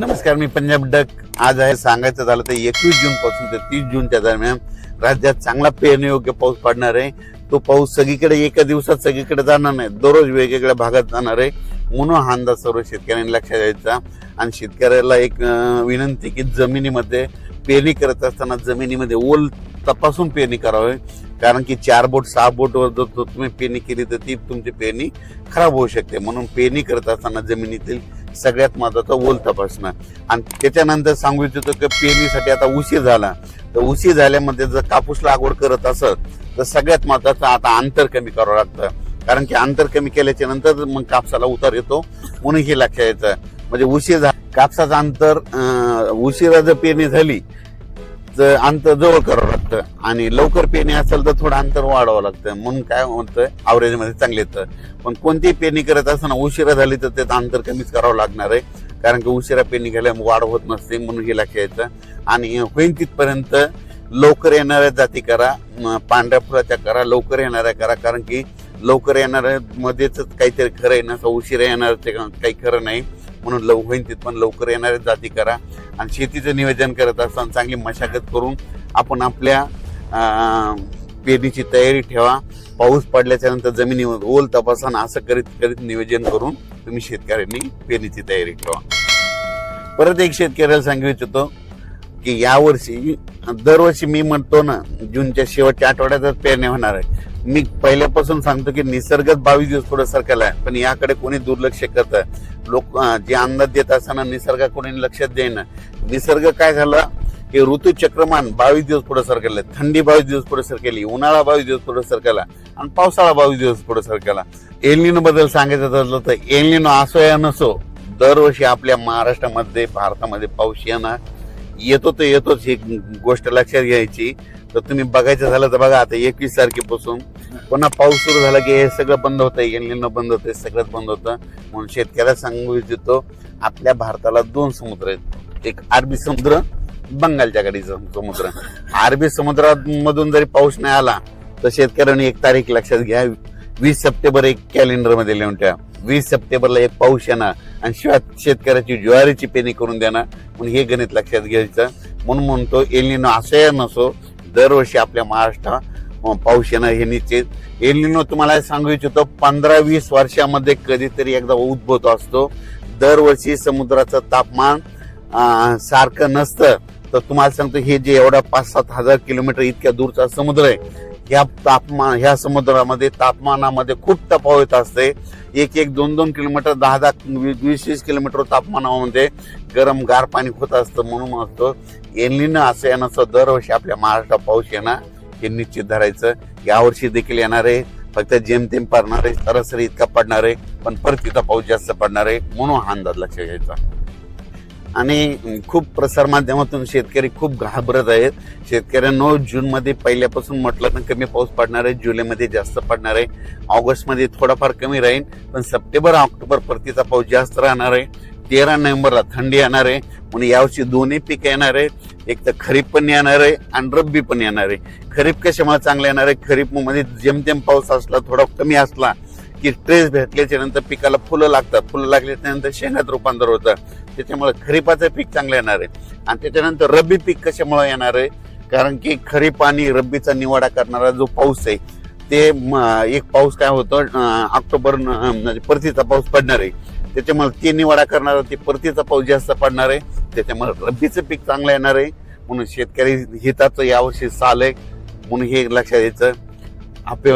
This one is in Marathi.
नमस्कार, मी पंजाब डक. आज आहे सांगायचं झालं तर 21 जून पासून ते 30 जूनच्या दरम्यान राज्यात चांगला पेरणीयोग्य पाऊस पडणार आहे. तो पाऊस सगळीकडे एका दिवसात सगळीकडे जाणार नाही, दररोज वेगवेगळ्या भागात जाणार आहे. म्हणून हा अंदाज सर्व शेतकऱ्यांनी लक्षात द्यायचा. आणि शेतकऱ्याला एक विनंती की जमिनीमध्ये पेरणी करत असताना जमिनीमध्ये ओल तपासून पेरणी करावी. कारण की 4 बोट 6 बोट वर जर तुम्ही पेरणी केली तर ती तुमची पेरणी खराब होऊ शकते. म्हणून पेरणी करत असताना जमिनीतील सगळ्यात महत्वाचा ओल तपासणं. आणि त्याच्यानंतर सांगू इच्छितो की पेरणीसाठी आता उशीर झाला तर उशीर झाल्यामध्ये जर कापूस लागवड करत असत तर सगळ्यात महत्वाचं आता अंतर कमी करावं लागतं. कारण की अंतर कमी केल्याच्या नंतर मग कापसाला उतार येतो. म्हणून हे लक्षात यायचं. म्हणजे उशीर झाला कापसाचं अंतर उशिरा जर पेरणी झाली तर अंतर जवळ करावं लागतं आणि लवकर पेरणी असेल तर थोडं अंतर वाढवावं लागतं. म्हणून काय होतं अवरेज मध्ये चांगले येतं. पण कोणतीही पेरणी करत असताना उशिरा झाली तर त्याचं अंतर कमीच करावं लागणार आहे. कारण की उशिरा पेरणी केल्यामुळे वाढ होत नसते. म्हणून हे लक्षात यायचं. आणि होईल तिथपर्यंत लवकर येणाऱ्या जाती करा, पांढऱ्या फुलाच्या करा, लवकर येणाऱ्या करा. कारण की लवकर येणाऱ्या मध्येच काहीतरी खरं आहे ना, उशिरा येणाऱ्या काही खरं नाही. म्हणून होईल तिथपर्यंत लवकर येणाऱ्या जाती करा. आणि शेतीचं नियोजन करत असताना चांगली मशागत करून आपण आपल्या पेरणीची तयारी ठेवा. पाऊस पडल्याच्या नंतर जमिनीवर ओल तपासा. असं करीत करीत नियोजन करून तुम्ही शेतकऱ्यांनी पेरणीची तयारी ठेवा. परत एक शेतकऱ्याला सांगू इच्छितो की यावर्षी दरवर्षी मी म्हणतो ना जूनच्या शेवटच्या आठवड्यातच पेरणी होणार आहे. मी पहिल्यापासून सांगतो की निसर्गच 22 दिवस पुढे सरकला आहे. पण याकडे कोणी दुर्लक्ष करतं. लोक जे अंदाज देत असताना निसर्ग कोणी लक्षात देईना. निसर्ग काय झाला की ऋतुचक्रमान 22 दिवस पुढे सरकले. थंडी 22 दिवस पुढे सरकली, उन्हाळा 22 दिवस पुढे सरकला आणि पावसाळा 22 दिवस पुढे सरकला. एल निनो बद्दल सांगायचं झालं तर एल निनो असो या नसो दरवर्षी आपल्या महाराष्ट्रामध्ये भारतामध्ये पाऊस येतो तर येतोच. ही गोष्ट लक्षात घ्यायची. तर तुम्ही बघायचं झालं तर बघा आता 21 तारखेपासून पुन्हा पाऊस सुरू झाला की हे सगळं बंद होतं. एल निनो बंद होतं, सगळंच बंद होतं. म्हणून शेतकऱ्याला सांगू इच्छितो आपल्या भारताला 2 समुद्र आहेत. एक अरबी समुद्र, बंगालच्या कडीचा समुद्र. अरबी समुद्रामधून जरी पाऊस नाही आला तर शेतकऱ्यांनी एक तारीख लक्षात घ्या. 20 सप्टेंबर एक कॅलेंडर मध्ये लिहून ठेवा. 20 सप्टेंबरला एक पाऊस येणार आणि शिवाय शेतकऱ्याची ज्वारीची पेरणी करून देणार. म्हणून हे गणित लक्षात घ्यायचं. म्हणून म्हणतो एल निनो असं नसो दरवर्षी आपल्या महाराष्ट्रात पाऊस येणं हे निश्चित. एल निनो तुम्हाला सांगू इच्छितो 15-20 वर्षामध्ये कधीतरी एकदा उद्भवतो असतो. दरवर्षी समुद्राचं तापमान सारखं नसतं. तर तुम्हाला सांगतो हे जे एवढा 5-7 हजार किलोमीटर इतक्या दूरचा समुद्र आहे ह्या समुद्रामध्ये तापमानामध्ये खूप तफावत असते. 1-2 किलोमीटर 10-20 किलोमीटर तापमानामध्ये गरम गार पाणी होत असतं. म्हणून असतो एल निनो असं येणं दरवर्षी आपल्या महाराष्ट्रात पाऊस येणार हे निश्चित धरायचं. यावर्षी देखील येणार आहे. फक्त जेमतेम पडणार आहे, सरासरी इतका पडणार आहे. पण परतीचा पाऊस जास्त पडणार आहे. म्हणून हा अंदाज लक्षात घ्यायचा. आणि खूप प्रसार माध्यमातून शेतकरी खूप घाबरत आहेत. शेतकऱ्यांनो जून मध्ये पहिल्यापासून म्हटलं तर कमी पाऊस पडणार आहे, जुलैमध्ये जास्त पडणार आहे, ऑगस्ट मध्ये थोडाफार कमी राहील. पण सप्टेंबर ऑक्टोबर परतीचा पाऊस जास्त राहणार आहे. 13 नोव्हेंबरला थंडी येणार आहे. म्हणून यावर्षी दोन्ही पीक येणार आहे. एक तर खरीप पण येणार आहे आणि रब्बी पण येणार आहे. खरीप कशामुळे चांगला येणार आहे, खरीप मध्ये जेमतेम पाऊस असला थोडा कमी असला की ट्रेस भेटल्याच्या नंतर पिकाला फुलं लागतात. फुलं लागल्याच्या नंतर शेंगात रूपांतर होतं. त्याच्यामुळे खरीपाचं पीक चांगलं येणार आहे. आणि त्याच्यानंतर रब्बी पीक कशामुळे येणार आहे, कारण की खरीप आणि रब्बीचा निवाडा करणारा जो पाऊस आहे ते एक पाऊस काय होतं ऑक्टोबर म्हणजे परतीचा पाऊस पडणार आहे. त्याच्यामुळे ते निवाडा करणारा ते परतीचा पाऊस जास्त पडणार आहे. त्याच्यामुळे रब्बीचं पीक चांगलं येणार आहे. म्हणून शेतकरी हिताचं यावर्षी साल आहे. म्हणून हे लक्षात द्यायचं. आपल्या